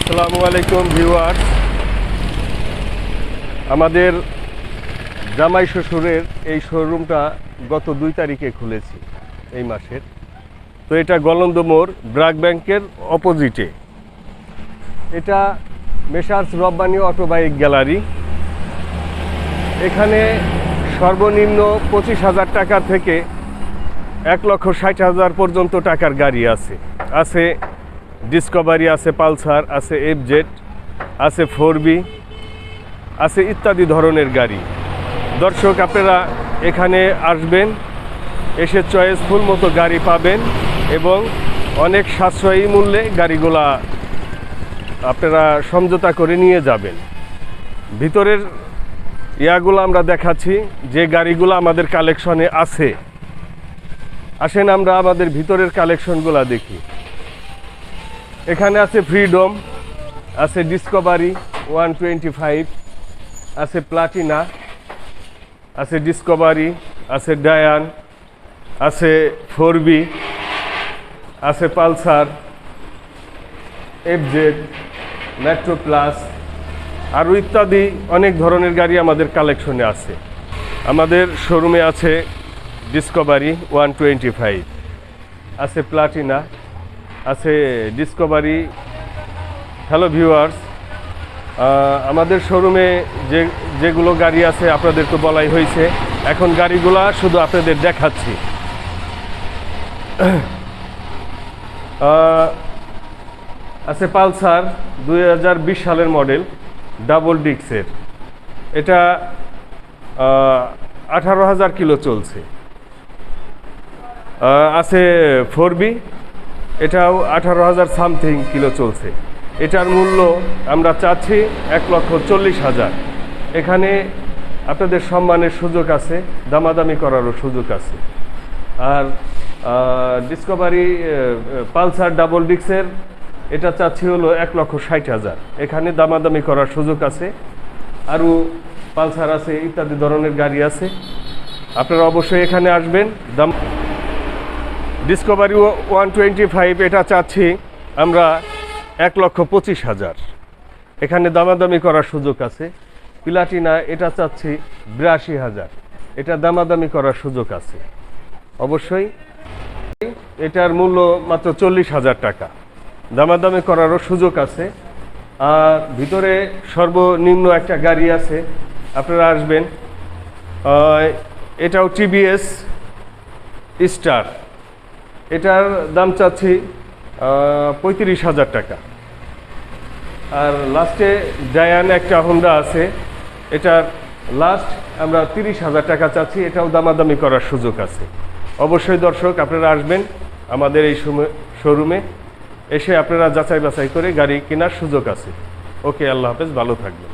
আসসালামু আলাইকুম ভিউয়ার্স, আমাদের জামাই শ্বশুরের এই শোরুমটা গত 2 তারিখে খুলেছি এই মাসের। তো এটা গলন্দ মোড় ব্র্যাক ব্যাংকের অপোজিটে। এটা মেসার্স রব্বানি অটোবাইক গ্যালারি। এখানে সর্বনিম্ন 25,000 টাকা থেকে 1,60,000 পর্যন্ত টাকার গাড়ি আছে। আছে ডিসকভারি, আছে পালসার, আছে এফজেড, আছে 4B, আছে ইত্যাদি ধরনের গাড়ি। দর্শক, আপনারা এখানে আসবেন, এসে চয়েসফুল মতো গাড়ি পাবেন এবং অনেক সাশ্রয়ী মূল্যে গাড়িগুলা আপনারা সমঝোতা করে নিয়ে যাবেন। ভিতরের ইয়াগুলো আমরা দেখাচ্ছি, যে গাড়িগুলো আমাদের কালেকশনে আছে। আসেন আমরা আমাদের ভিতরের কালেকশনগুলো দেখি। এখানে আছে ফ্রিডম, আছে ডিসকভারি 125, আছে প্লাটিনা, আছে ডিসকভারি, আছে ডায়ান, আছে 4B, আছে পালসার, এফজেড, মেট্রো প্লাস, আরও ইত্যাদি অনেক ধরনের গাড়ি আমাদের কালেকশনে আছে। আমাদের শোরুমে আছে ডিসকভারি 125, আছে প্লাটিনা, আছে ডিসকভারি। হ্যালো ভিউয়ার্স, আমাদের শোরুমে যেগুলো গাড়ি আছে আপনাদের তো বলাই হয়েছে, এখন গাড়িগুলা শুধু আপনাদের দেখাচ্ছি। আছে পালসার 2020 সালের মডেল, ডাবল ডিক্সের। এটা 18,000 কিলো চলছে। আছে 4B, এটাও 18,000 সামথিং কিলো চলছে। এটার মূল্য আমরা চাচ্ছি 1,40,000। এখানে আপনাদের সম্মানের সুযোগ আছে, দামাদামি করারও সুযোগ আছে। আর ডিসকভারি পালসার ডাবল ডিক্সের এটা চাচ্ছি হলো 1,60,000। এখানে দামাদামি করার সুযোগ আছে। আরও পালসার আছে, ইত্যাদি ধরনের গাড়ি আছে। আপনারা অবশ্যই এখানে আসবেন। ডিসকভারি 125 এটা চাচ্ছি আমরা 1,25,000। এখানে দামাদামি করার সুযোগ আছে। প্লাটিনা এটা চাচ্ছি 82,000। এটা দামাদামি করার সুযোগ আছে। অবশ্যই এটার মূল্য মাত্র 40,000 টাকা, দামাদামি করারও সুযোগ আছে। আর ভিতরে সর্বনিম্ন একটা গাড়ি আছে, আপনারা আসবেন। এটাও টিভিএস স্টার, এটার দাম চাচ্ছি 35,000 টাকা। আর লাস্টে ডায়ান একটা হোন্ডা আছে, এটার লাস্ট আমরা 30,000 টাকা চাচ্ছি। এটাও দামাদামি করার সুযোগ আছে। অবশ্যই দর্শক, আপনারা আসবেন আমাদের এই শোরুমে, এসে আপনারা যাচাই বাছাই করে গাড়ি কেনার সুযোগ আছে। ওকে, আল্লাহ হাফেজ, ভালো থাকবেন।